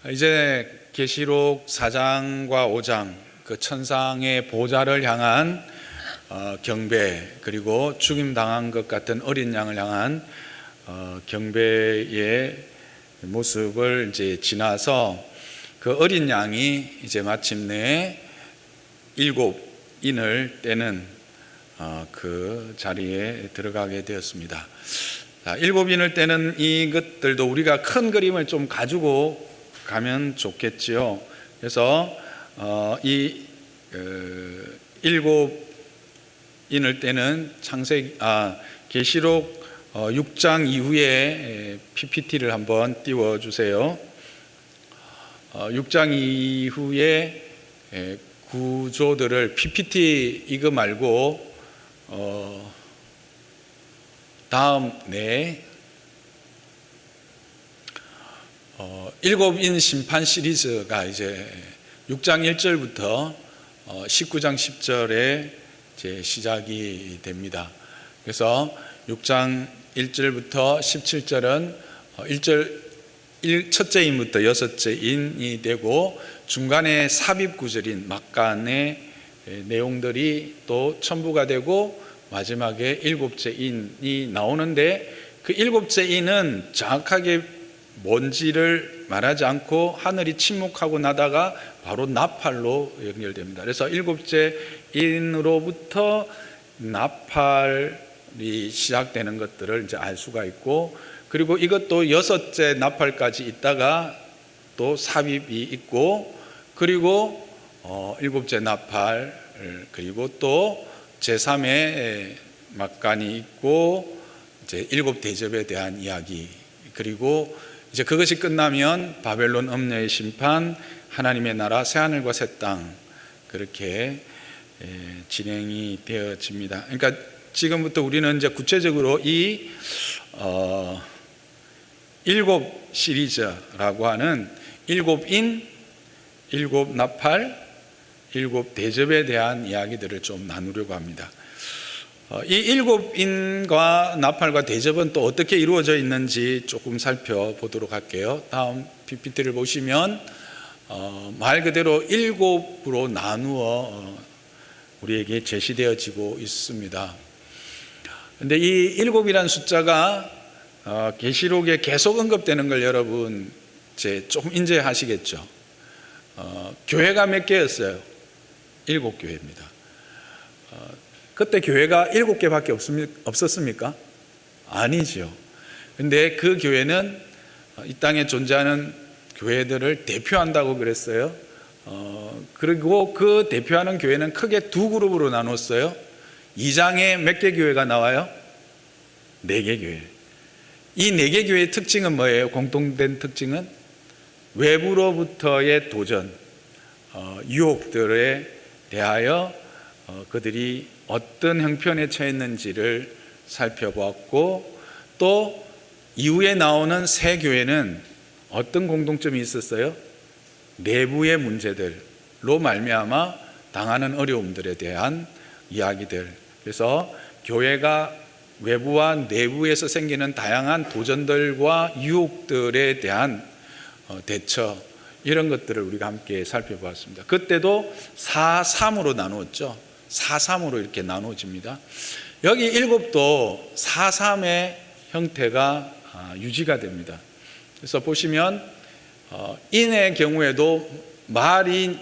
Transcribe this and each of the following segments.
이제 계시록 4장과 5장 그 천상의 보좌를 향한 경배, 그리고 죽임 당한 것 같은 어린 양을 향한 경배의 모습을 이제 지나서 그 어린 양이 이제 마침내 7인을 떼는 그 자리에 들어가게 되었습니다. 7인을 떼는 이것들도 우리가 큰 그림을 좀 가지고 가면 좋겠지요. 그래서 이 7인을 떼는 계시록 6장 이후에 PPT를 한번 띄워주세요. 6장 이후에 구조들을 PPT 이거 말고 다음에 7인 심판 시리즈가 이제 6장 1절부터 19장 10절에 이제 시작이 됩니다. 그래서 6장 1절부터 17절은 첫째 인부터 여섯째 인이 되고, 중간에 삽입 구절인 막간의 내용들이 또 첨부가 되고, 마지막에 일곱째 인이 나오는데, 그 일곱째 인은 정확하게 뭔지를 말하지 않고 하늘이 침묵하고 나다가 바로 나팔로 연결됩니다. 그래서 일곱째 인으로부터 나팔이 시작되는 것들을 이제 알 수가 있고, 그리고 이것도 여섯째 나팔까지 있다가 또 삽입이 있고, 그리고 일곱째 나팔, 그리고 또 제3의 막간이 있고, 이제 일곱 대접에 대한 이야기, 그리고 이제 그것이 끝나면 바벨론 음녀의 심판, 하나님의 나라, 새하늘과 새 땅, 그렇게 진행이 되어집니다. 그러니까 지금부터 우리는 이제 구체적으로 이 일곱 시리즈라고 하는 일곱 인, 일곱 나팔, 일곱 대접에 대한 이야기들을 좀 나누려고 합니다. 이 일곱 인과 나팔과 대접은 또 어떻게 이루어져 있는지 조금 살펴보도록 할게요. 다음 PPT를 보시면 말 그대로 일곱으로 나누어 우리에게 제시되어지고 있습니다. 그런데 이 일곱이라는 숫자가 계시록에 계속 언급되는 걸 여러분 이제 조금 인지하시겠죠. 교회가 몇 개였어요? 7교회입니다. 그때 교회가 7개밖에 없었습니까? 아니죠. 근데 그 교회는 이 땅에 존재하는 교회들을 대표한다고 그랬어요. 그리고 그 대표하는 교회는 크게 두 그룹으로 나눴어요. 2장에 몇 개 교회가 나와요? 4개 교회. 이 4개 교회의 특징은 뭐예요? 공통된 특징은 외부로부터의 도전, 유혹들에 대하여 그들이 어떤 형편에 처했는지를 살펴보았고, 또 이후에 나오는 새 교회는 어떤 공통점이 있었어요? 내부의 문제들로 말미암아 당하는 어려움들에 대한 이야기들. 그래서 교회가 외부와 내부에서 생기는 다양한 도전들과 유혹들에 대한 대처, 이런 것들을 우리가 함께 살펴보았습니다. 그때도 4-3으로 나누었죠. 4-3으로 이렇게 나누어집니다. 여기 7도 4-3의 형태가 유지가 됩니다. 그래서 보시면 인의 경우에도 말이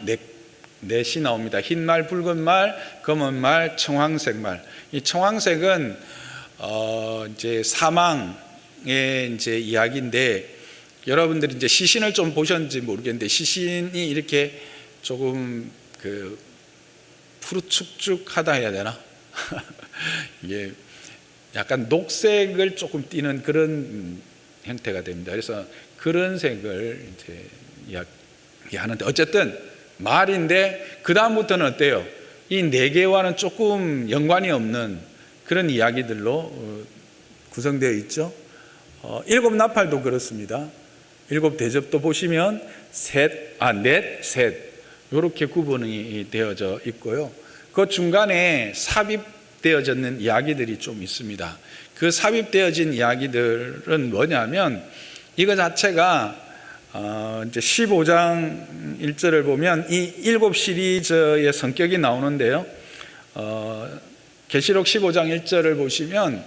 넷이 나옵니다. 흰 말, 붉은 말, 검은 말, 청황색 말. 이 청황색은 이제 사망의 이제 이야기인데, 여러분들이 이제 시신을 좀 보셨는지 모르겠는데, 시신이 이렇게 조금 푸르축축하다 해야 되나? 이게 약간 녹색을 조금 띠는 그런 형태가 됩니다. 그래서 그런 색을 이제 이야기하는데, 어쨌든 말인데 그 다음부터는 어때요? 이 4개와는 조금 연관이 없는 그런 이야기들로 구성되어 있죠. 7 나팔도 그렇습니다. 7 대접도 보시면 넷, 셋 이렇게 구분이 되어져 있고요. 그 중간에 삽입되어지는 이야기들이 좀 있습니다. 그 삽입되어진 이야기들은 뭐냐면, 이거 자체가 이제 15장 1절을 보면 이 일곱 시리즈의 성격이 나오는데요. 계시록 15장 1절을 보시면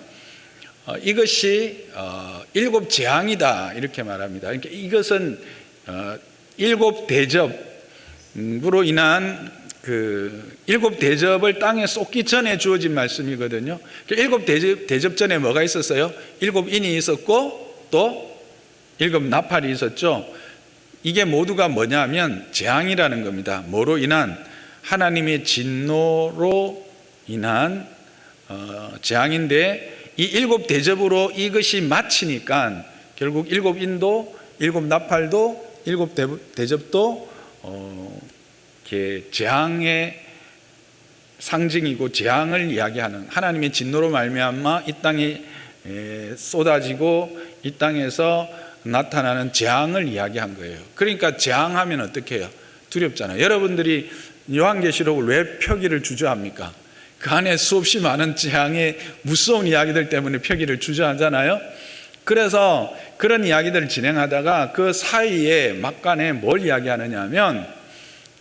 이것이 일곱 재앙이다 이렇게 말합니다. 그러니까 이것은 일곱 대접으로 인한 그 일곱 대접을 땅에 쏟기 전에 주어진 말씀이거든요. 일곱 대접 전에 뭐가 있었어요? 일곱 인이 있었고 또 일곱 나팔이 있었죠. 이게 모두가 뭐냐면 재앙이라는 겁니다. 뭐로 인한? 하나님의 진노로 인한 재앙인데, 이 일곱 대접으로 이것이 마치니까 결국 일곱 인도, 일곱 나팔도, 일곱 대접도 이렇게 재앙의 상징이고 재앙을 이야기하는, 하나님의 진노로 말미암아 이 땅에 쏟아지고 이 땅에서 나타나는 재앙을 이야기한 거예요. 그러니까 재앙하면 어떻게 해요? 두렵잖아요. 여러분들이 요한계시록을 왜 표기를 주저합니까? 그 안에 수없이 많은 재앙의 무서운 이야기들 때문에 표기를 주저하잖아요. 그래서 그런 이야기들을 진행하다가 그 사이에 막간에 뭘 이야기하느냐 하면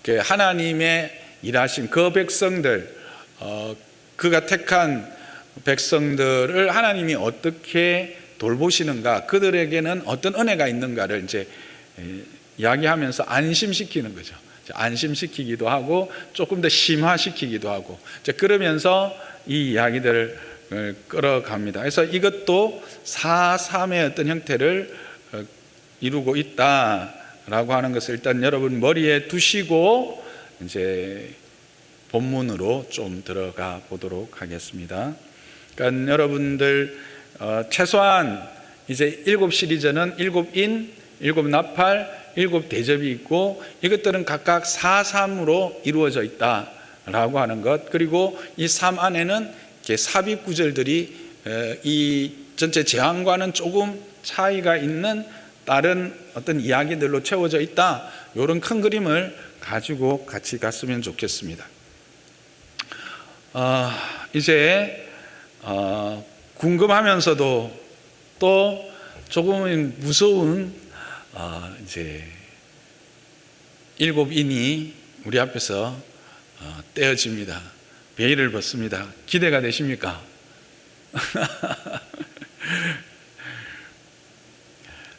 하나님의 일하신 그 백성들, 그가 택한 백성들을 하나님이 어떻게 돌보시는가, 그들에게는 어떤 은혜가 있는가를 이제 이야기하면서 안심시키는 거죠. 안심시키기도 하고 조금 더 심화시키기도 하고, 그러면서 이 이야기들을 끌어갑니다. 그래서 이것도 4.3의 어떤 형태를 이루고 있다라고 하는 것을 일단 여러분 머리에 두시고 이제 본문으로 좀 들어가 보도록 하겠습니다. 그러니까 여러분들 최소한 이제 일곱 시리즈는 일곱 인, 일곱 나팔, 일곱 대접이 있고 이것들은 각각 4.3으로 이루어져 있다라고 하는 것, 그리고 이 3 안에는 이렇게 삽입 구절들이 이 전체 재앙과는 조금 차이가 있는 다른 어떤 이야기들로 채워져 있다, 이런 큰 그림을 가지고 같이 갔으면 좋겠습니다. 이제 궁금하면서도 또 조금은 무서운 이제 일곱 인이 우리 앞에서 떼어집니다. 베일을 벗습니다. 기대가 되십니까?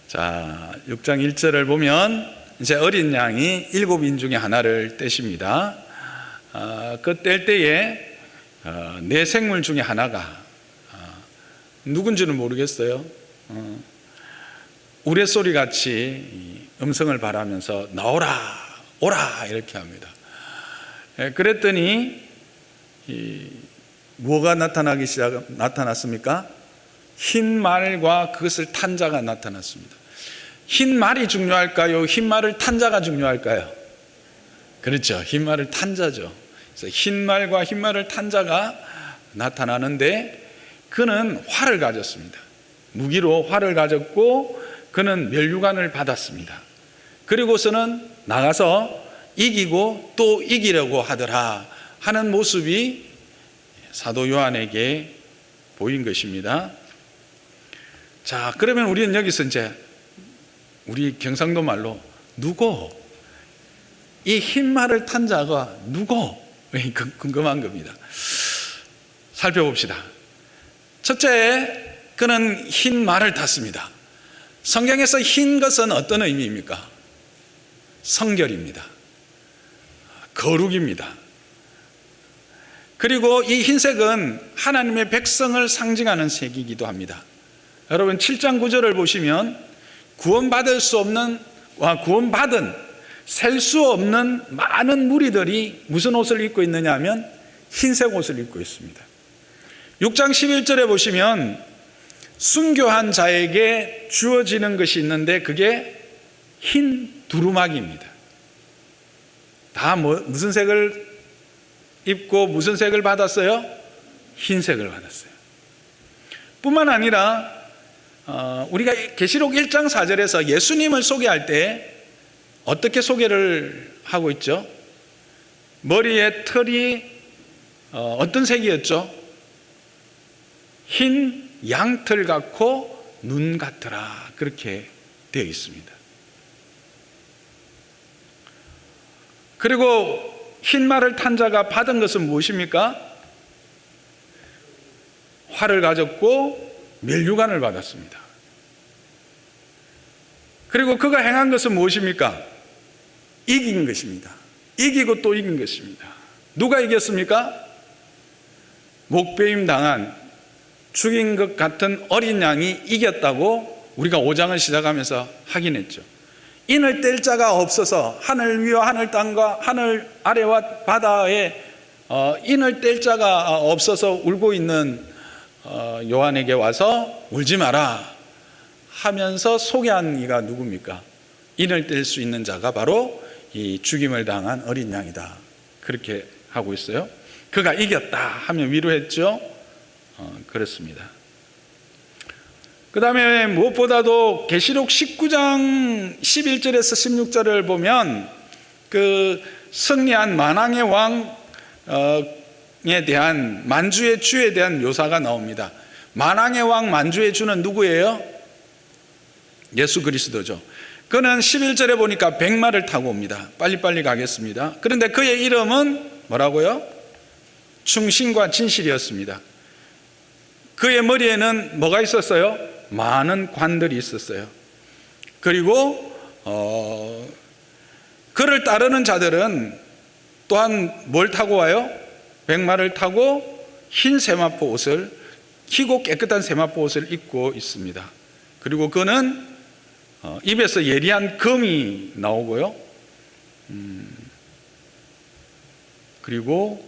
자, 6장 1절을 보면 이제 어린 양이 일곱 인 중에 하나를 떼십니다. 그 뗄 때에 네 생물 중에 하나가 누군지는 모르겠어요. 우레소리 같이 음성을 발하면서 나오라, 오라 이렇게 합니다. 그랬더니 뭐가 나타났습니까? 흰 말과 그것을 탄 자가 나타났습니다. 흰 말이 중요할까요? 흰 말을 탄 자가 중요할까요? 그렇죠. 흰 말을 탄 자죠. 그래서 흰 말과 흰 말을 탄 자가 나타나는데 그는 활을 가졌습니다. 무기로 활을 가졌고 그는 면류관을 받았습니다. 그리고서는 나가서 이기고 또 이기려고 하더라 하는 모습이 사도 요한에게 보인 것입니다. 자, 그러면 우리는 여기서 이제 우리 경상도 말로 누구? 이 흰 말을 탄 자가 누구? 궁금한 겁니다. 살펴봅시다. 첫째, 그는 흰 말을 탔습니다. 성경에서 흰 것은 어떤 의미입니까? 성결입니다. 거룩입니다. 그리고 이 흰색은 하나님의 백성을 상징하는 색이기도 합니다. 여러분 7장 9절을 보시면 구원받은 셀 수 없는 많은 무리들이 무슨 옷을 입고 있느냐 하면 흰색 옷을 입고 있습니다. 6장 11절에 보시면 순교한 자에게 주어지는 것이 있는데 그게 흰 두루마기입니다. 다 무슨 색을 입고 무슨 색을 받았어요? 흰색을 받았어요. 뿐만 아니라 우리가 계시록 1장 4절에서 예수님을 소개할 때 어떻게 소개를 하고 있죠? 머리에 털이 어떤 색이었죠? 흰 양털 같고 눈 같더라, 그렇게 되어 있습니다. 그리고 흰 말을 탄 자가 받은 것은 무엇입니까? 활을 가졌고 면류관을 받았습니다. 그리고 그가 행한 것은 무엇입니까? 이긴 것입니다. 이기고 또 이긴 것입니다. 누가 이겼습니까? 목베임 당한 죽인 것 같은 어린 양이 이겼다고 우리가 5장을 시작하면서 확인했죠. 인을 뗄 자가 없어서 하늘 위와 하늘 땅과 하늘 아래와 바다에 인을 뗄 자가 없어서 울고 있는 요한에게 와서 울지 마라 하면서 소개한 이가 누굽니까? 인을 뗄 수 있는 자가 바로 이 죽임을 당한 어린 양이다. 그렇게 하고 있어요. 그가 이겼다 하면 위로했죠. 그렇습니다. 그 다음에 무엇보다도 계시록 19장 11절에서 16절을 보면 그 승리한 만왕의 왕에 대한 만주의 주에 대한 묘사가 나옵니다. 만왕의 왕 만주의 주는 누구예요? 예수 그리스도죠. 그는 11절에 보니까 백마를 타고 옵니다. 빨리빨리 가겠습니다. 그런데 그의 이름은 뭐라고요? 충신과 진실이었습니다. 그의 머리에는 뭐가 있었어요? 많은 관들이 있었어요. 그리고 그를 따르는 자들은 또한 뭘 타고 와요? 백마를 타고 흰 세마포 옷을, 희고 깨끗한 세마포 옷을 입고 있습니다. 그리고 그는 입에서 예리한 금이 나오고요. 그리고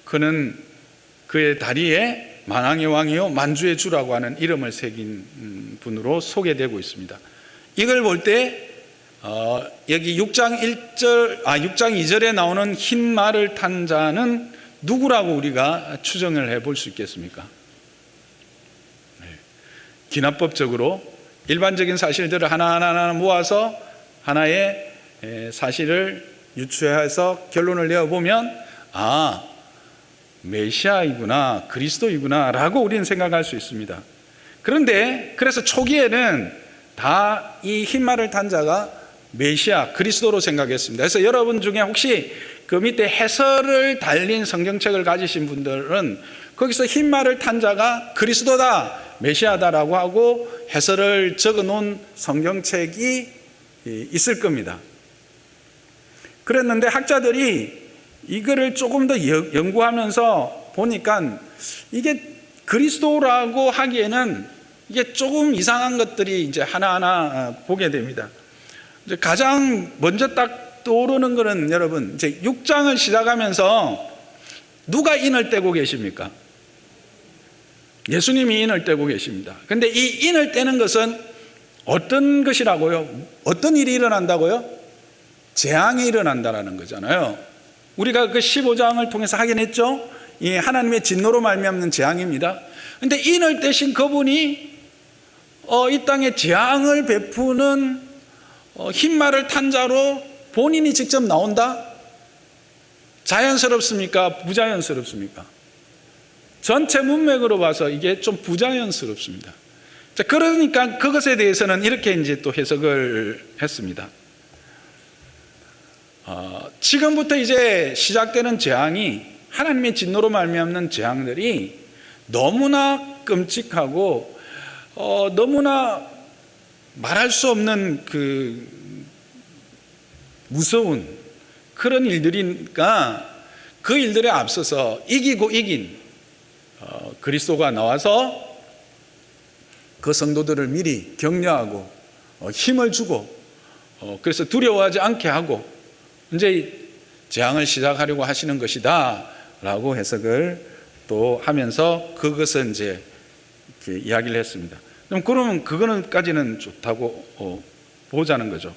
그는 그의 다리에 만왕의 왕이요 만주의 주라고 하는 이름을 새긴 분으로 소개되고 있습니다. 이걸 볼 때 여기 6장 2절에 나오는 흰 말을 탄 자는 누구라고 우리가 추정을 해볼 수 있겠습니까? 기납법적으로 일반적인 사실들을 하나하나 모아서 하나의 사실을 유추해서 결론을 내어보면 메시아이구나, 그리스도이구나 라고 우리는 생각할 수 있습니다. 그런데 그래서 초기에는 다 이 흰말을 탄 자가 메시아, 그리스도로 생각했습니다. 그래서 여러분 중에 혹시 그 밑에 해설을 달린 성경책을 가지신 분들은 거기서 흰말을 탄 자가 그리스도다, 메시아다라고 하고 해설을 적어 놓은 성경책이 있을 겁니다. 그랬는데 학자들이 이거를 조금 더 연구하면서 보니까 이게 그리스도라고 하기에는 이게 조금 이상한 것들이 이제 하나하나 보게 됩니다. 이제 가장 먼저 딱 떠오르는 거는 여러분, 이제 6장을 시작하면서 누가 인을 떼고 계십니까? 예수님이 인을 떼고 계십니다. 근데 이 인을 떼는 것은 어떤 것이라고요? 어떤 일이 일어난다고요? 재앙이 일어난다라는 거잖아요. 우리가 그 15장을 통해서 확인했죠? 이 하나님의 진노로 말미암는 재앙입니다. 그런데 인을 떼신 그분이 이 땅에 재앙을 베푸는 흰말을 탄 자로 본인이 직접 나온다? 자연스럽습니까? 부자연스럽습니까? 전체 문맥으로 봐서 이게 좀 부자연스럽습니다. 자, 그러니까 그것에 대해서는 이렇게 이제 또 해석을 했습니다. 지금부터 이제 시작되는 재앙이, 하나님의 진노로 말미암는 재앙들이 너무나 끔찍하고 너무나 말할 수 없는 그 무서운 그런 일들이니까 그 일들에 앞서서 이기고 이긴 그리스도가 나와서 그 성도들을 미리 격려하고 힘을 주고 그래서 두려워하지 않게 하고 이제 재앙을 시작하려고 하시는 것이다 라고 해석을 또 하면서 그것은 이제 이렇게 이야기를 했습니다. 그러면 그거는까지는 좋다고 보자는 거죠.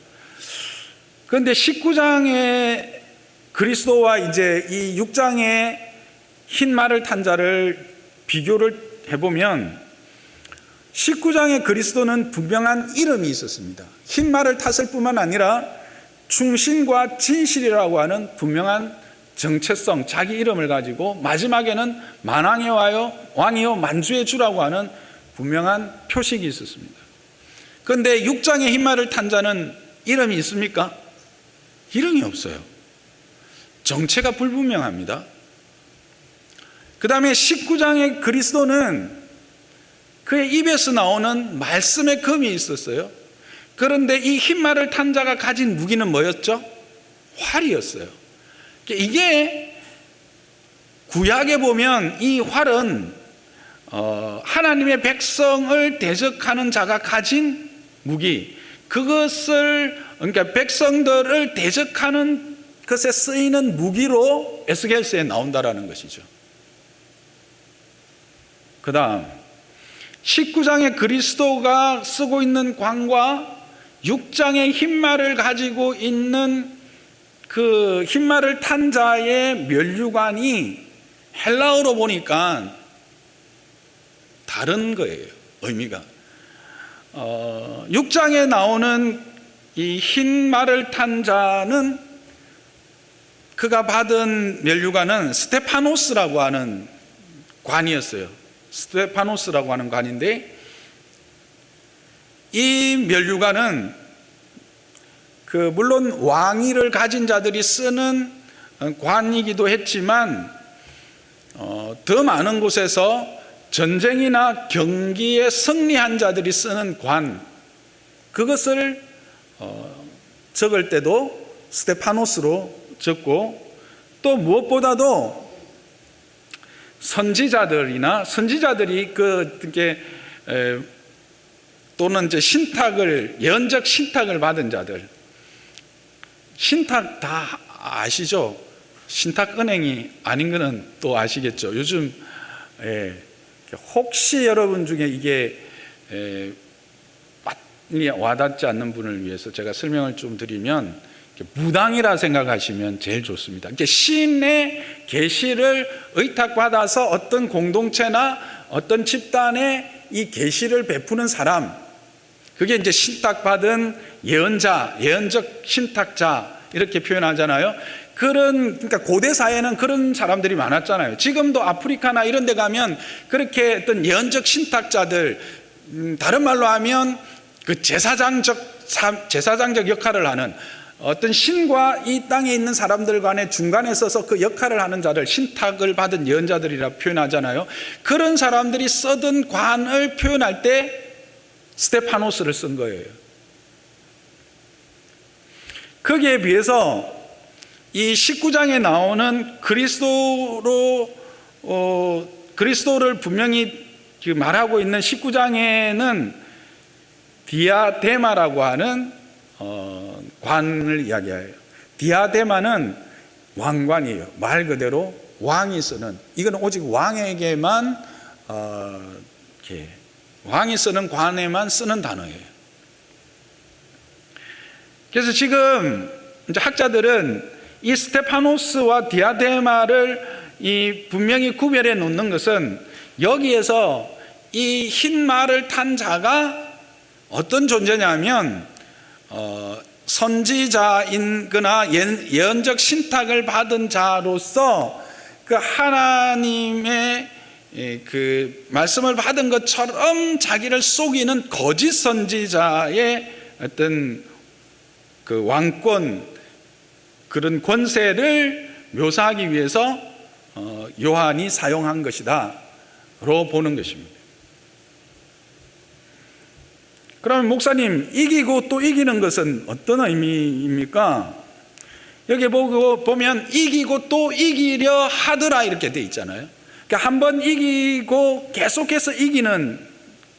그런데 19장의 그리스도와 이제 이 6장의 흰 말을 탄 자를 비교를 해보면 19장의 그리스도는 분명한 이름이 있었습니다. 흰 말을 탔을 뿐만 아니라 충신과 진실이라고 하는 분명한 정체성, 자기 이름을 가지고 마지막에는 만왕의 왕이요 만주의 주라고 하는 분명한 표식이 있었습니다. 그런데 6장의 흰말을 탄 자는 이름이 있습니까? 이름이 없어요. 정체가 불분명합니다. 그 다음에 19장의 그리스도는 그의 입에서 나오는 말씀의 검이 있었어요. 그런데 이 흰말을 탄 자가 가진 무기는 뭐였죠? 활이었어요. 이게 구약에 보면 이 활은 하나님의 백성을 대적하는 자가 가진 무기, 그것을 그러니까 백성들을 대적하는 것에 쓰이는 무기로 에스겔서에 나온다라는 것이죠. 그 다음 19장의 그리스도가 쓰고 있는 관과 6장의 흰말을 가지고 있는 그 흰말을 탄 자의 면류관이 헬라어로 보니까 다른 거예요. 의미가 6장에 나오는 이 흰말을 탄 자는 그가 받은 면류관은 스테파노스라고 하는 관이었어요. 스테파노스라고 하는 관인데, 이 면류관은 물론 왕위를 가진 자들이 쓰는 관이기도 했지만 더 많은 곳에서 전쟁이나 경기에 승리한 자들이 쓰는 관, 그것을 적을 때도 스테파노스로 적고, 또 무엇보다도 선지자들이 또는 이제 예언적 신탁을 받은 자들, 신탁 다 아시죠? 신탁 은행이 아닌 거는 또 아시겠죠? 요즘 혹시 여러분 중에 이게 와닿지 않는 분을 위해서 제가 설명을 좀 드리면, 무당이라 생각하시면 제일 좋습니다. 신의 계시를 의탁받아서 어떤 공동체나 어떤 집단에 이 계시를 베푸는 사람, 그게 이제 신탁받은 예언자, 예언적 신탁자 이렇게 표현하잖아요. 그러니까 고대 사회는 그런 사람들이 많았잖아요. 지금도 아프리카나 이런 데 가면 그렇게 어떤 예언적 신탁자들, 다른 말로 하면 그 제사장적 역할을 하는, 어떤 신과 이 땅에 있는 사람들 간의 중간에 서서 그 역할을 하는 자를 신탁을 받은 예언자들이라 표현하잖아요. 그런 사람들이 쓰던 관을 표현할 때 스테파노스를 쓴 거예요. 거기에 비해서 이 19장에 나오는 그리스도를 분명히 말하고 있는 19장에는 디아데마라고 하는 관을 이야기해요. 디아데마는 왕관이에요. 말 그대로 왕이 쓰는, 이건 오직 왕에게만 왕이 쓰는 관에만 쓰는 단어예요. 그래서 지금 이제 학자들은 이 스테파노스와 디아데마를 분명히 구별해 놓는 것은, 여기에서 이 흰 말을 탄 자가 어떤 존재냐면 선지자인거나 예언적 신탁을 받은 자로서 그 하나님의 그 말씀을 받은 것처럼 자기를 속이는 거짓 선지자의 어떤 그 왕권, 그런 권세를 묘사하기 위해서 요한이 사용한 것이다로 보는 것입니다. 그러면 목사님, 이기고 또 이기는 것은 어떤 의미입니까? 여기 보면 이기고 또 이기려 하더라 이렇게 돼 있잖아요. 그러니까 한번 이기고 계속해서 이기는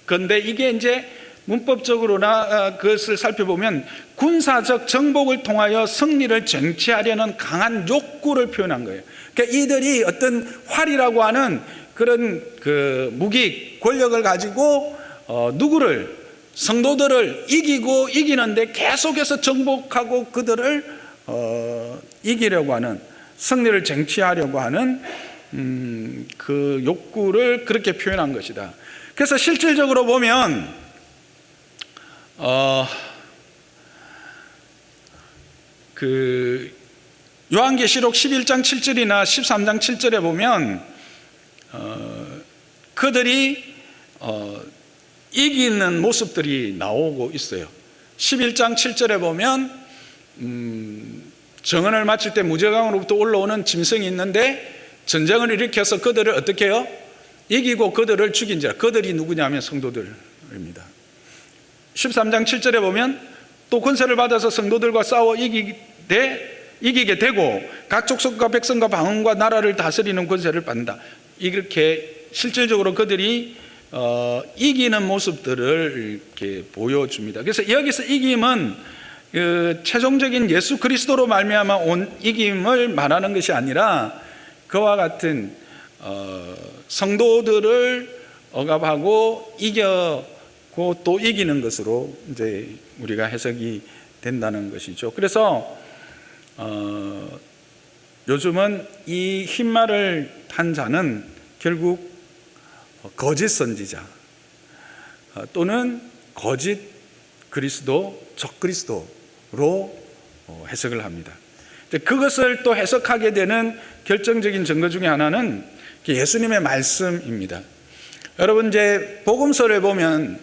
건데, 이게 이제 문법적으로나 그것을 살펴보면 군사적 정복을 통하여 승리를 쟁취하려는 강한 욕구를 표현한 거예요. 그러니까 이들이 어떤 활이라고 하는 그런 그 무기, 권력을 가지고 성도들을 이기고 이기는데 계속해서 정복하고 그들을 이기려고 하는, 승리를 쟁취하려고 하는 그 욕구를 그렇게 표현한 것이다. 그래서 실질적으로 보면 그 요한계시록 11장 7절이나 13장 7절에 보면 그들이 이기는 모습들이 나오고 있어요. 11장 7절에 보면 정언을 마칠 때 무저강으로부터 올라오는 짐승이 있는데 전쟁을 일으켜서 그들을 어떻게 해요? 이기고 그들을 죽인지라. 그들이 누구냐면 성도들입니다. 13장 7절에 보면 또 권세를 받아서 성도들과 싸워 이기게 되고 각 족속과 백성과 방언과 나라를 다스리는 권세를 받는다. 이렇게 실질적으로 그들이 이기는 모습들을 이렇게 보여줍니다. 그래서 여기서 이김은 최종적인 예수 그리스도로 말미암아 온 이김을 말하는 것이 아니라 그와 같은 성도들을 억압하고 이겨고 또 이기는 것으로 이제 우리가 해석이 된다는 것이죠. 그래서 요즘은 이 흰말을 탄 자는 결국 거짓 선지자 또는 거짓 그리스도, 적그리스도로 해석을 합니다. 그것을 또 해석하게 되는 결정적인 증거 중에 하나는 예수님의 말씀입니다. 여러분 이제 복음서를 보면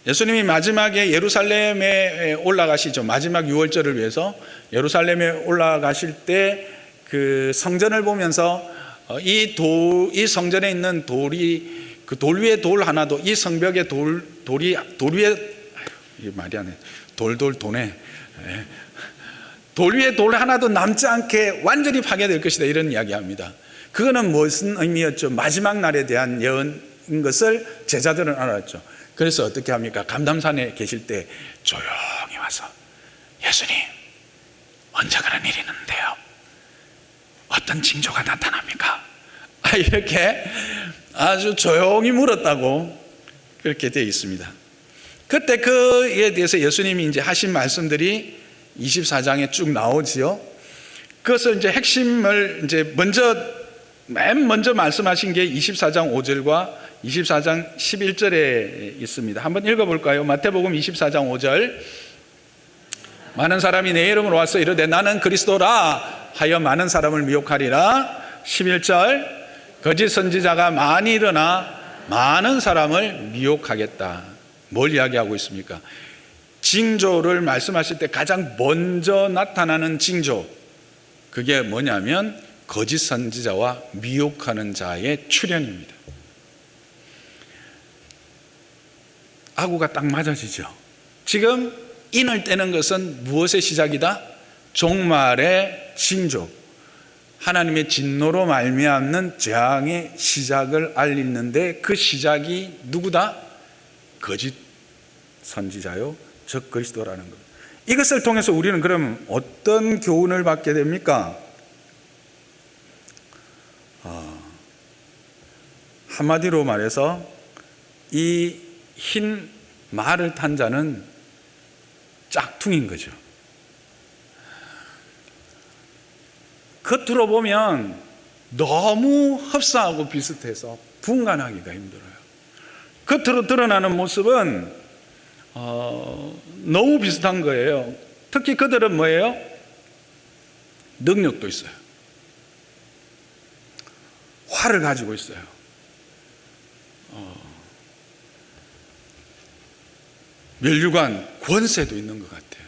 예수님이 마지막에 예루살렘에 올라가시죠. 마지막 유월절을 위해서 예루살렘에 올라가실 때 그 성전을 보면서 이 성전에 있는 돌이 그 돌 위에 돌 하나도 이 성벽에 돌 위에 이게 말이 안 해. 도네. 돌 위에 돌 하나도 남지 않게 완전히 파괴될 것이다 이런 이야기합니다. 그거는 무슨 의미였죠? 마지막 날에 대한 예언인 것을 제자들은 알았죠. 그래서 어떻게 합니까? 감람산에 계실 때 조용히 와서 예수님 언제 그런 일이 있는데요? 어떤 징조가 나타납니까? 이렇게 아주 조용히 물었다고 그렇게 되어 있습니다. 그때 그에 대해서 예수님이 이제 하신 말씀들이 24장에 쭉 나오지요. 그것을 이제 핵심을 이제 맨 먼저 말씀하신 게 24장 5절과 24장 11절에 있습니다. 한번 읽어볼까요? 마태복음 24장 5절. 많은 사람이 내 이름으로 와서 이르되 나는 그리스도라 하여 많은 사람을 미혹하리라. 11절. 거짓 선지자가 많이 일어나 많은 사람을 미혹하겠다. 뭘 이야기하고 있습니까? 징조를 말씀하실 때 가장 먼저 나타나는 징조, 그게 뭐냐면 거짓 선지자와 미혹하는 자의 출현입니다. 아구가 딱 맞아지죠. 지금 인을 떼는 것은 무엇의 시작이다? 종말의 징조, 하나님의 진노로 말미암는 재앙의 시작을 알리는데 그 시작이 누구다? 거짓 선지자요, 즉 그리스도라는 것. 이것을 통해서 우리는 그럼 어떤 교훈을 받게 됩니까? 한마디로 말해서 이 흰 말을 탄 자는 짝퉁인 거죠. 겉으로 보면 너무 흡사하고 비슷해서 분간하기가 힘들어요. 겉으로 드러나는 모습은 너무 비슷한 거예요. 특히 그들은 뭐예요? 능력도 있어요. 활을 가지고 있어요. 면류관, 권세도 있는 것 같아요.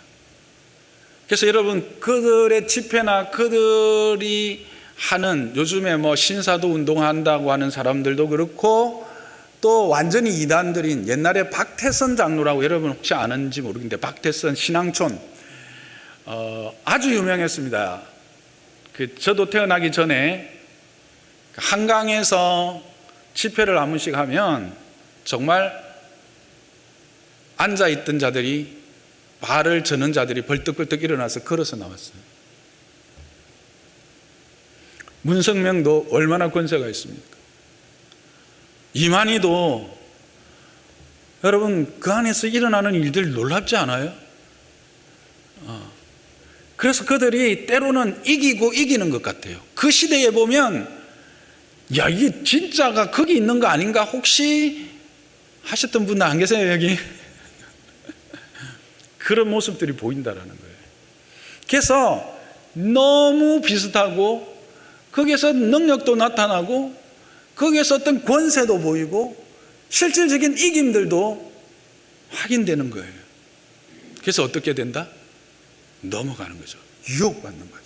그래서 여러분, 그들의 집회나 그들이 하는 요즘에 뭐 신사도 운동한다고 하는 사람들도 그렇고 또 완전히 이단들인 옛날에 박태선 장로라고 여러분 혹시 아는지 모르겠는데 박태선 신앙촌 아주 유명했습니다. 저도 태어나기 전에 한강에서 집회를 한 번씩 하면 정말 앉아있던 자들이 발을 저는 자들이 벌떡벌떡 일어나서 걸어서 나왔어요. 문성명도 얼마나 권세가 있습니까? 이만희도 여러분 그 안에서 일어나는 일들 놀랍지 않아요? 그래서 그들이 때로는 이기고 이기는 것 같아요. 그 시대에 보면 야 이게 진짜가 거기 있는 거 아닌가 혹시 하셨던 분들 안 계세요 여기? 그런 모습들이 보인다라는 거예요. 그래서 너무 비슷하고 거기에서 능력도 나타나고 거기에서 어떤 권세도 보이고 실질적인 이김들도 확인되는 거예요. 그래서 어떻게 된다? 넘어가는 거죠. 유혹받는 거죠.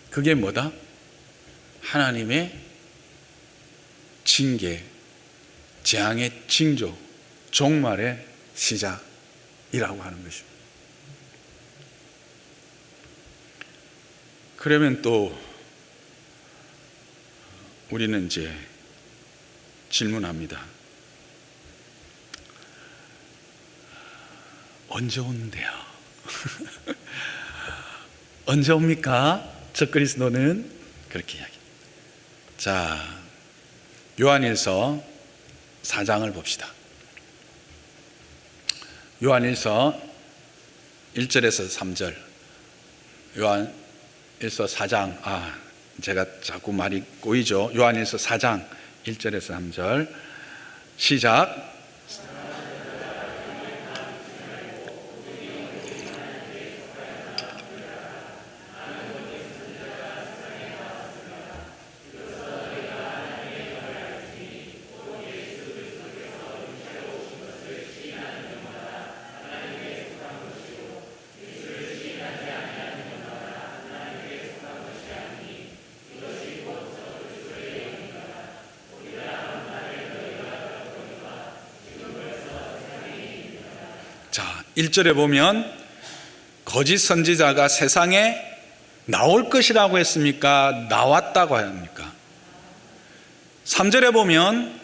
그게 뭐다? 하나님의 징계, 재앙의 징조, 종말의 시작이라고 하는 것입니다. 그러면 또 우리는 이제 질문합니다. 언제 오는데요? 언제 옵니까? 적그리스도는 그렇게 이야기합니다. 자, 요한일서 4장을 봅시다. 요한일서 1절에서 3절. 요한일서 4장. 제가 자꾸 말이 꼬이죠. 요한일서 4장 1절에서 3절. 시작. 자, 1절에 보면 거짓 선지자가 세상에 나올 것이라고 했습니까? 나왔다고 합니까? 3절에 보면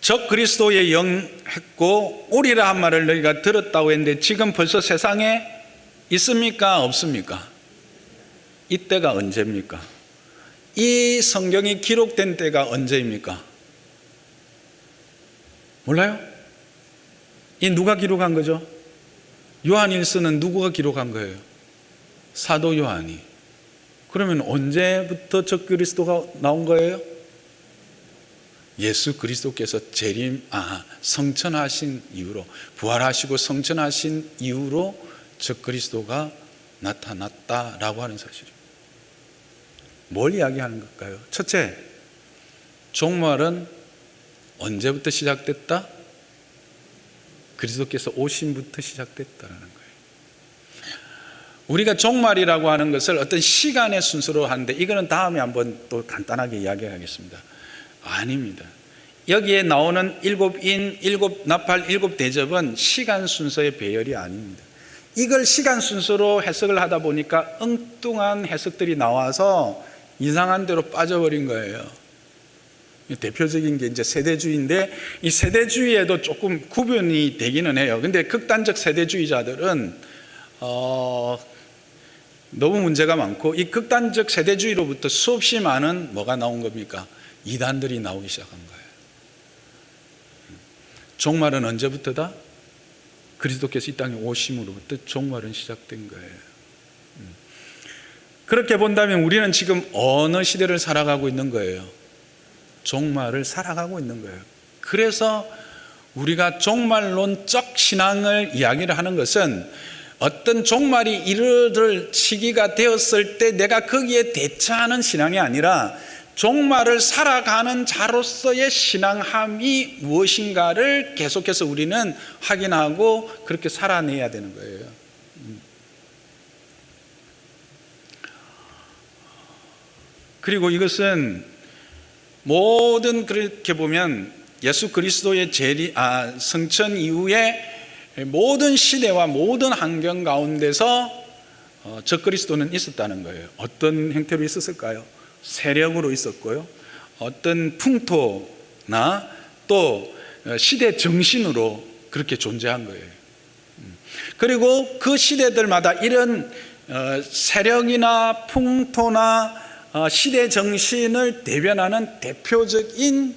적 그리스도의 영 했고 오리라 한 말을 너희가 들었다고 했는데 지금 벌써 세상에 있습니까? 없습니까? 이때가 언제입니까? 이 성경이 기록된 때가 언제입니까? 몰라요? 이 누가 기록한 거죠? 요한일서는 누구가 기록한 거예요? 사도 요한이. 그러면 언제부터 적그리스도가 나온 거예요? 예수 그리스도께서 성천하신 이후로, 부활하시고 성천하신 이후로 적그리스도가 나타났다라고 하는 사실입니다. 뭘 이야기하는 걸까요? 첫째, 종말은 언제부터 시작됐다? 그리스도께서 오심부터 시작됐다는 거예요. 우리가 종말이라고 하는 것을 어떤 시간의 순서로 하는데 이거는 다음에 한번 또 간단하게 이야기하겠습니다. 아닙니다. 여기에 나오는 일곱 인, 일곱 나팔, 일곱 대접은 시간 순서의 배열이 아닙니다. 이걸 시간 순서로 해석을 하다 보니까 엉뚱한 해석들이 나와서 이상한 데로 빠져버린 거예요. 대표적인 게 이제 세대주의인데 이 세대주의에도 조금 구분이 되기는 해요. 근데 극단적 세대주의자들은 너무 문제가 많고 이 극단적 세대주의로부터 수없이 많은 뭐가 나온 겁니까? 이단들이 나오기 시작한 거예요. 종말은 언제부터다? 그리스도께서 이 땅에 오심으로부터 종말은 시작된 거예요. 그렇게 본다면 우리는 지금 어느 시대를 살아가고 있는 거예요? 종말을 살아가고 있는 거예요. 그래서 우리가 종말론적 신앙을 이야기를 하는 것은 어떤 종말이 이르를 시기가 되었을 때 내가 거기에 대처하는 신앙이 아니라 종말을 살아가는 자로서의 신앙함이 무엇인가를 계속해서 우리는 확인하고 그렇게 살아내야 되는 거예요. 그리고 이것은 모든 그렇게 보면 예수 그리스도의 성천 이후에 모든 시대와 모든 환경 가운데서 적그리스도는 있었다는 거예요. 어떤 형태로 있었을까요? 세력으로 있었고요. 어떤 풍토나 또 시대 정신으로 그렇게 존재한 거예요. 그리고 그 시대들마다 이런 세력이나 풍토나 시대 정신을 대변하는 대표적인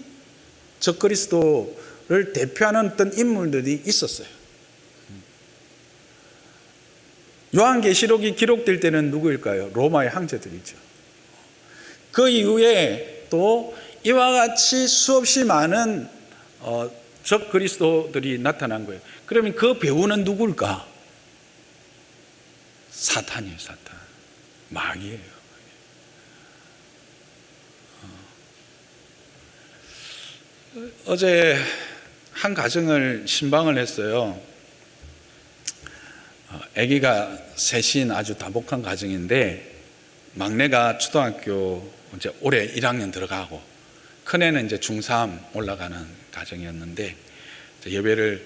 적그리스도를 대표하는 어떤 인물들이 있었어요. 요한계시록이 기록될 때는 누구일까요? 로마의 황제들이죠. 그 이후에 또 이와 같이 수없이 많은 적그리스도들이 나타난 거예요. 그러면 그 배우는 누굴까? 사탄이에요. 사탄. 마귀예요. 어제 한 가정을 신방을 했어요. 아기가 셋인 아주 다복한 가정인데 막내가 초등학교 이제 올해 1학년 들어가고 큰애는 이제 중3 올라가는 가정이었는데 예배를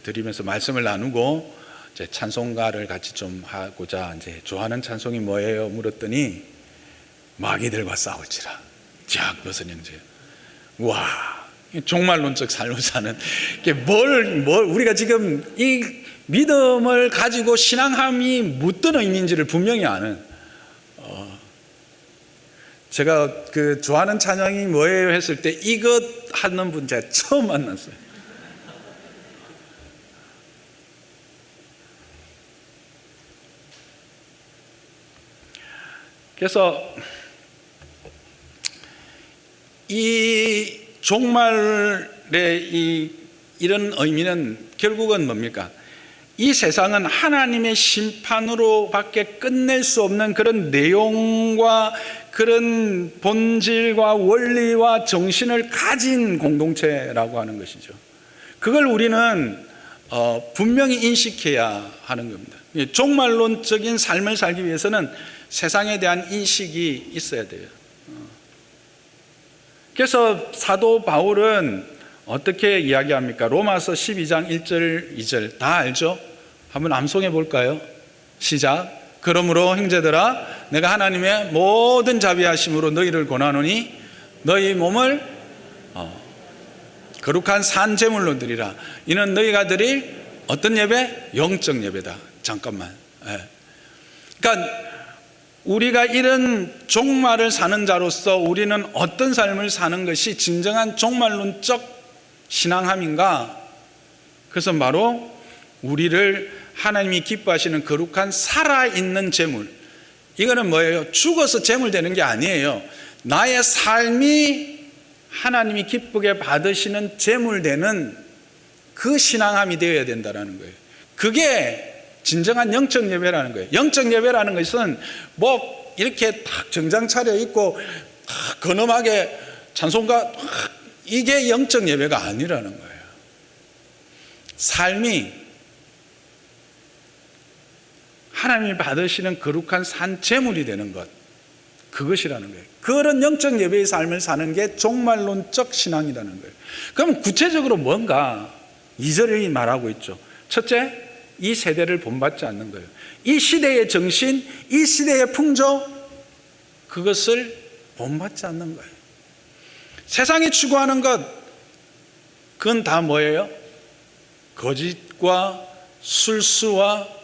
드리면서 말씀을 나누고 이제 찬송가를 같이 좀 하고자 이제 좋아하는 찬송이 뭐예요? 물었더니 마귀들과 싸울지라. 지학교선 형제. 와, 종말론적 삶을 사는 게 뭘 우리가 지금 이 믿음을 가지고 신앙함이 무슨 의미인지를 분명히 아는. 제가 그 좋아하는 찬양이 뭐예요 했을 때 이것 하는 분 제가 처음 만났어요. 그래서 이 종말의 이런 의미는 결국은 뭡니까? 이 세상은 하나님의 심판으로 밖에 끝낼 수 없는 그런 내용과 그런 본질과 원리와 정신을 가진 공동체라고 하는 것이죠. 그걸 우리는 분명히 인식해야 하는 겁니다. 종말론적인 삶을 살기 위해서는 세상에 대한 인식이 있어야 돼요. 그래서 사도 바울은 어떻게 이야기합니까? 로마서 12장 1절 2절 다 알죠? 한번 암송해 볼까요? 시작. 그러므로 형제들아 내가 하나님의 모든 자비하심으로 너희를 권하노니 너희 몸을 거룩한 산 제물로 드리라. 이는 너희가 드릴 어떤 예배? 영적 예배다. 잠깐만. 그러니까 우리가 이런 종말을 사는 자로서 우리는 어떤 삶을 사는 것이 진정한 종말론적 신앙함인가? 그것은 바로 우리를 하나님이 기뻐하시는 거룩한 살아있는 제물. 이거는 뭐예요? 죽어서 제물 되는 게 아니에요. 나의 삶이 하나님이 기쁘게 받으시는 제물 되는 그 신앙함이 되어야 된다는 거예요. 그게 진정한 영적 예배라는 거예요. 영적 예배라는 것은 뭐 이렇게 딱 정장 차려 입고 근엄하게 찬송가 이게 영적 예배가 아니라는 거예요. 삶이 하나님이 받으시는 거룩한 산 제물이 되는 것, 그것이라는 거예요. 그런 영적 예배의 삶을 사는 게 종말론적 신앙이라는 거예요. 그럼 구체적으로 뭔가 2절이 말하고 있죠. 첫째, 이 세대를 본받지 않는 거예요. 이 시대의 정신, 이 시대의 풍조, 그것을 본받지 않는 거예요. 세상이 추구하는 것, 그건 다 뭐예요? 거짓과 술수와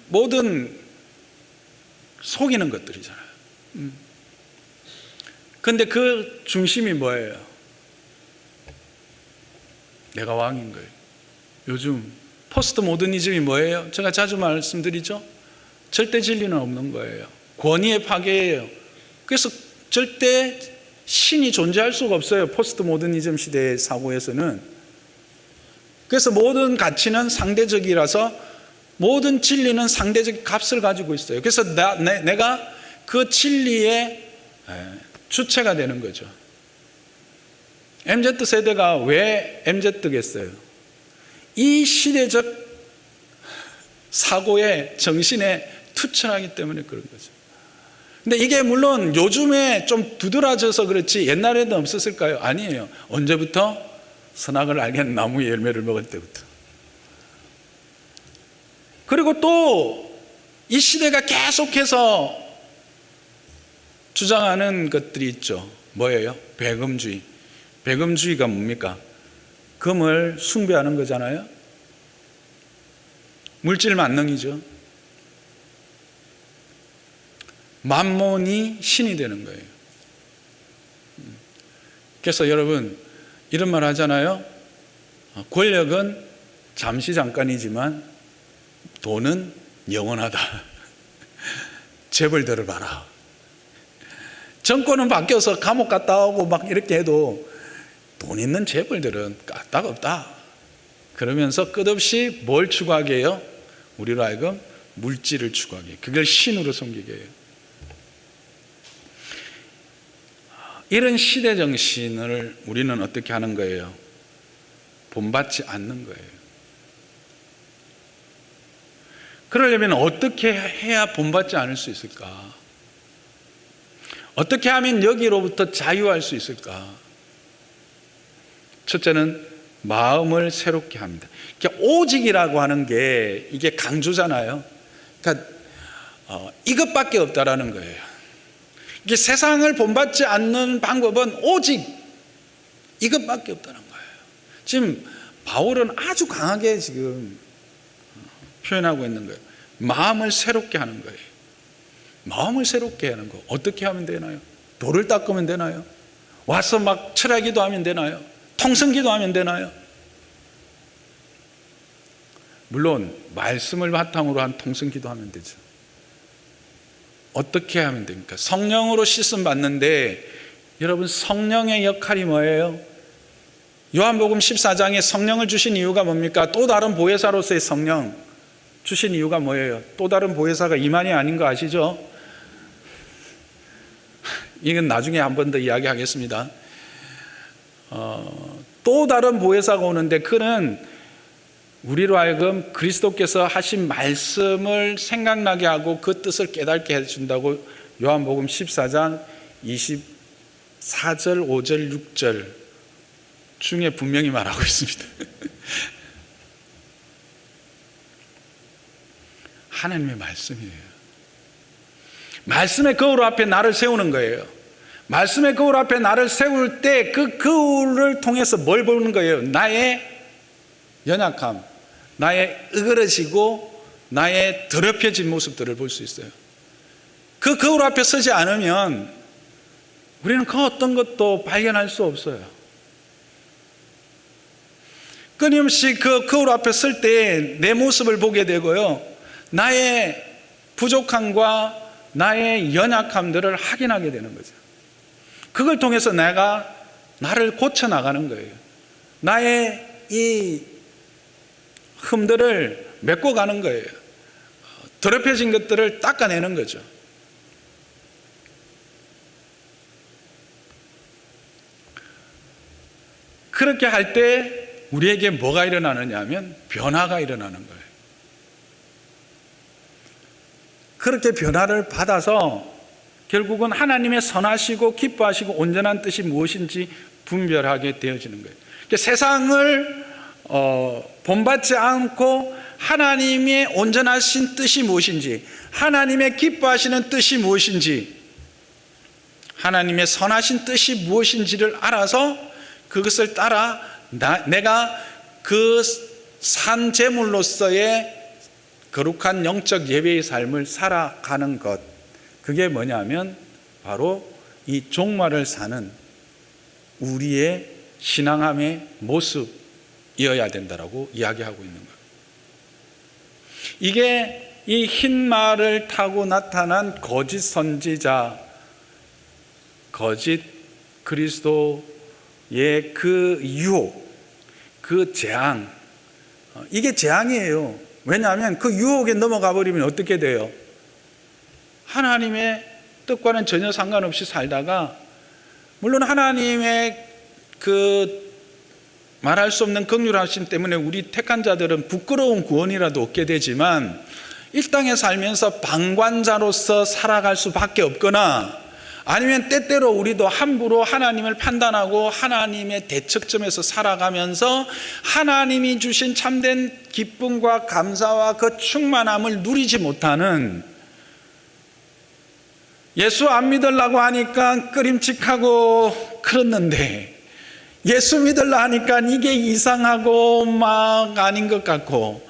모든 속이는 것들이잖아요. 그런데 그 중심이 뭐예요? 내가 왕인 거예요. 요즘 포스트 모더니즘이 뭐예요? 제가 자주 말씀드리죠. 절대 진리는 없는 거예요. 권위의 파괴예요. 그래서 절대 신이 존재할 수가 없어요. 포스트 모더니즘 시대의 사고에서는. 그래서 모든 가치는 상대적이라서 모든 진리는 상대적 값을 가지고 있어요. 그래서 내가 그 진리의 주체가 되는 거죠. MZ세대가 왜 MZ겠어요? 이 시대적 사고의 정신에 투철하기 때문에 그런 거죠. 근데 이게 물론 요즘에 좀 두드러져서 그렇지 옛날에도 없었을까요? 아니에요. 언제부터? 선악을 알겠는 나무의 열매를 먹을 때부터. 그리고 또 이 시대가 계속해서 주장하는 것들이 있죠. 뭐예요? 배금주의. 배금주의가 뭡니까? 금을 숭배하는 거잖아요. 물질 만능이죠. 만몬이 신이 되는 거예요. 그래서 여러분 이런 말 하잖아요. 권력은 잠시 잠깐이지만 돈은 영원하다. 재벌들을 봐라. 정권은 바뀌어서 감옥 갔다 오고 막 이렇게 해도 돈 있는 재벌들은 까딱 없다. 그러면서 끝없이 뭘 추구하게 해요? 우리로 하여금 물질을 추구하게 해요. 그걸 신으로 섬기게 해요. 이런 시대 정신을 우리는 어떻게 하는 거예요? 본받지 않는 거예요. 그러려면 어떻게 해야 본받지 않을 수 있을까? 어떻게 하면 여기로부터 자유할 수 있을까? 첫째는 마음을 새롭게 합니다. 오직이라고 하는 게 이게 강조잖아요. 그러니까 이것밖에 없다라는 거예요. 이게 세상을 본받지 않는 방법은 오직 이것밖에 없다는 거예요. 지금 바울은 아주 강하게 지금 표현하고 있는 거예요. 마음을 새롭게 하는 거예요. 마음을 새롭게 하는 거 어떻게 하면 되나요? 돌을 닦으면 되나요? 와서 막 철야기도 하면 되나요? 통성기도 하면 되나요? 물론 말씀을 바탕으로 한 통성기도 하면 되죠. 어떻게 하면 됩니까? 성령으로 씻음 받는데 여러분 성령의 역할이 뭐예요? 요한복음 14장에 성령을 주신 이유가 뭡니까? 또 다른 보혜사로서의 성령 주신 이유가 뭐예요? 또 다른 보혜사가 이만희 아닌 거 아시죠? 이건 나중에 한 번 더 이야기하겠습니다. 또 다른 보혜사가 오는데 그는 우리로 하여금 그리스도께서 하신 말씀을 생각나게 하고 그 뜻을 깨닫게 해준다고 요한복음 14장 24절, 5절, 6절 중에 분명히 말하고 있습니다. 하나님의 말씀이에요. 말씀의 거울 앞에 나를 세우는 거예요. 말씀의 거울 앞에 나를 세울 때 그 거울을 통해서 뭘 보는 거예요? 나의 연약함, 나의 으그러지고 나의 더럽혀진 모습들을 볼 수 있어요. 그 거울 앞에 서지 않으면 우리는 그 어떤 것도 발견할 수 없어요. 끊임없이 그 거울 앞에 설 때 내 모습을 보게 되고요, 나의 부족함과 나의 연약함들을 확인하게 되는 거죠. 그걸 통해서 내가 나를 고쳐나가는 거예요. 나의 이 흠들을 메꿔가는 거예요. 더럽혀진 것들을 닦아내는 거죠. 그렇게 할 때 우리에게 뭐가 일어나느냐 하면 변화가 일어나는 거예요. 그렇게 변화를 받아서 결국은 하나님의 선하시고 기뻐하시고 온전한 뜻이 무엇인지 분별하게 되어지는 거예요. 그러니까 세상을 본받지 않고 하나님의 온전하신 뜻이 무엇인지, 하나님의 기뻐하시는 뜻이 무엇인지, 하나님의 선하신 뜻이 무엇인지를 알아서 그것을 따라 내가 그 산 제물로서의 거룩한 영적 예배의 삶을 살아가는 것, 그게 뭐냐면 바로 이 종말을 사는 우리의 신앙함의 모습이어야 된다라고 이야기하고 있는 거예요. 이게 이 흰 말을 타고 나타난 거짓 선지자, 거짓 그리스도의 그 유혹, 그 재앙, 이게 재앙이에요. 왜냐하면 그 유혹에 넘어가 버리면 어떻게 돼요? 하나님의 뜻과는 전혀 상관없이 살다가, 물론 하나님의 그 말할 수 없는 긍휼하심 때문에 우리 택한 자들은 부끄러운 구원이라도 얻게 되지만, 이 땅에 살면서 방관자로서 살아갈 수밖에 없거나, 아니면 때때로 우리도 함부로 하나님을 판단하고 하나님의 대척점에서 살아가면서 하나님이 주신 참된 기쁨과 감사와 그 충만함을 누리지 못하는, 예수 안 믿으려고 하니까 끄림칙하고 그렇는데 예수 믿으려 하니까 이게 이상하고 막 아닌 것 같고,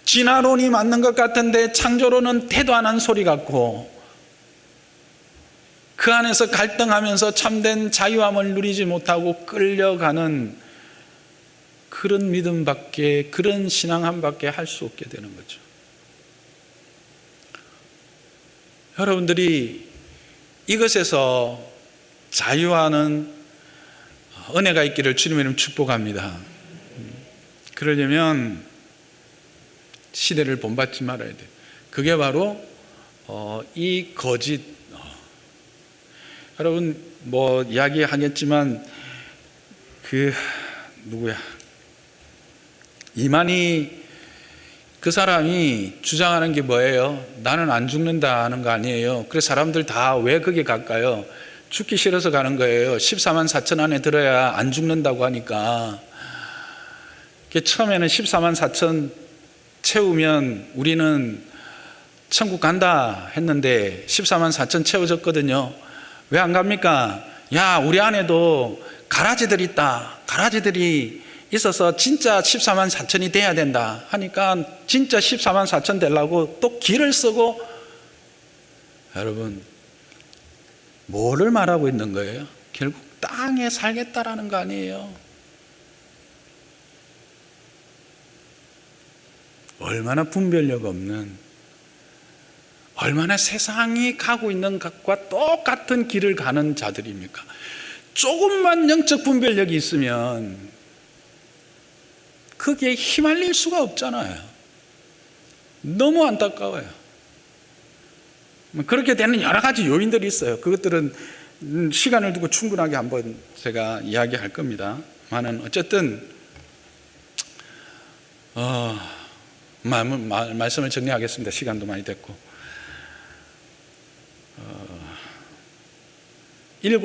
진화론이 맞는 것 같은데 창조론은 대도 안 한 소리 같고, 그 안에서 갈등하면서 참된 자유함을 누리지 못하고 끌려가는 그런 믿음밖에, 그런 신앙함밖에 할 수 없게 되는 거죠. 여러분들이 이것에서 자유하는 은혜가 있기를 주님의 이름 축복합니다. 그러려면 시대를 본받지 말아야 돼요. 그게 바로 이 거짓, 여러분 뭐 이야기하겠지만 그 누구야, 이만희 그 사람이 주장하는 게 뭐예요? 나는 안 죽는다 하는 거 아니에요. 그래서 사람들 다 왜 거기 갈까요? 죽기 싫어서 가는 거예요. 14만 4천 안에 들어야 안 죽는다고 하니까. 처음에는 14만 4천 채우면 우리는 천국 간다 했는데 14만 4천 채워졌거든요. 왜 안 갑니까? 야, 우리 안에도 가라지들 있다. 가라지들이 있어서 진짜 14만 4천이 돼야 된다 하니까 진짜 14만 4천 되려고 또 길을 쓰고. 여러분, 뭐를 말하고 있는 거예요? 결국 땅에 살겠다라는 거 아니에요? 얼마나 분별력 없는, 얼마나 세상이 가고 있는 것과 똑같은 길을 가는 자들입니까? 조금만 영적 분별력이 있으면 그게 휘말릴 수가 없잖아요. 너무 안타까워요. 그렇게 되는 여러 가지 요인들이 있어요. 그것들은 시간을 두고 충분하게 한번 제가 이야기할 겁니다. 많은 어쨌든 말씀을 정리하겠습니다. 시간도 많이 됐고, 7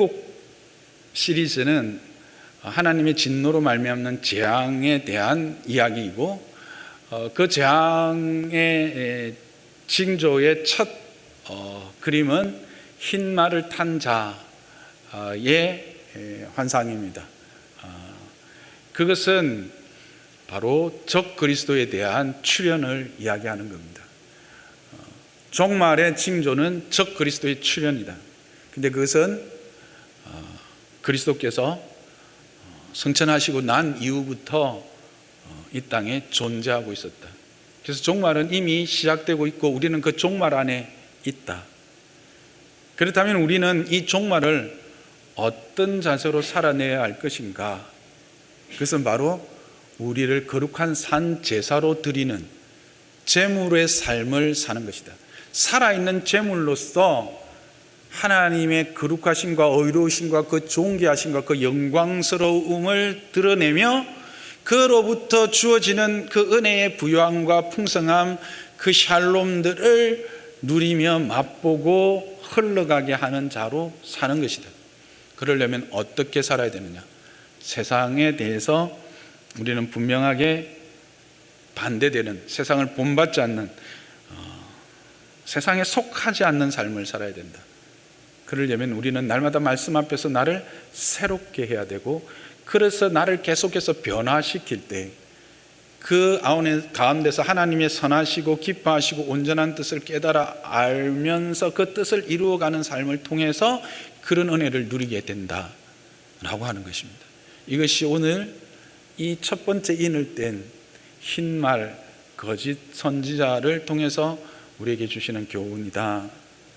시리즈는 하나님의 진노로 말미암는 재앙에 대한 이야기이고, 그 재앙의 징조의 첫 그림은 흰 말을 탄 자의 환상입니다. 그것은 바로 적 그리스도에 대한 출현을 이야기하는 겁니다. 종말의 징조는 적 그리스도의 출현이다. 근데 그것은 그리스도께서 승천하시고 난 이후부터 이 땅에 존재하고 있었다. 그래서 종말은 이미 시작되고 있고 우리는 그 종말 안에 있다. 그렇다면 우리는 이 종말을 어떤 자세로 살아내야 할 것인가? 그것은 바로 우리를 거룩한 산 제사로 드리는 제물의 삶을 사는 것이다. 살아있는 제물로서 하나님의 거룩하심과 의로우심과 그 존귀하심과 그 영광스러움을 드러내며 그로부터 주어지는 그 은혜의 부요함과 풍성함, 그 샬롬들을 누리며 맛보고 흘러가게 하는 자로 사는 것이다. 그러려면 어떻게 살아야 되느냐? 세상에 대해서 우리는 분명하게 반대되는, 세상을 본받지 않는, 세상에 속하지 않는 삶을 살아야 된다. 그러려면 우리는 날마다 말씀 앞에서 나를 새롭게 해야 되고, 그래서 나를 계속해서 변화시킬 때 그 가운데서 하나님의 선하시고 기뻐하시고 온전한 뜻을 깨달아 알면서 그 뜻을 이루어가는 삶을 통해서 그런 은혜를 누리게 된다라고 하는 것입니다. 이것이 오늘 이 첫 번째 인을 뗀 흰말 거짓 선지자를 통해서 우리에게 주시는 교훈이다,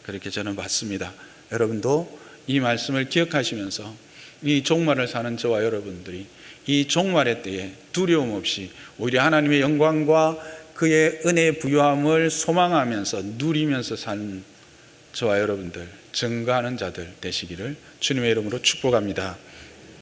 그렇게 저는 봤습니다. 여러분도 이 말씀을 기억하시면서 이 종말을 사는 저와 여러분들이 이 종말의 때에 두려움 없이 오히려 하나님의 영광과 그의 은혜의 부요함을 소망하면서 누리면서 사는 저와 여러분들, 증거하는 자들 되시기를 주님의 이름으로 축복합니다.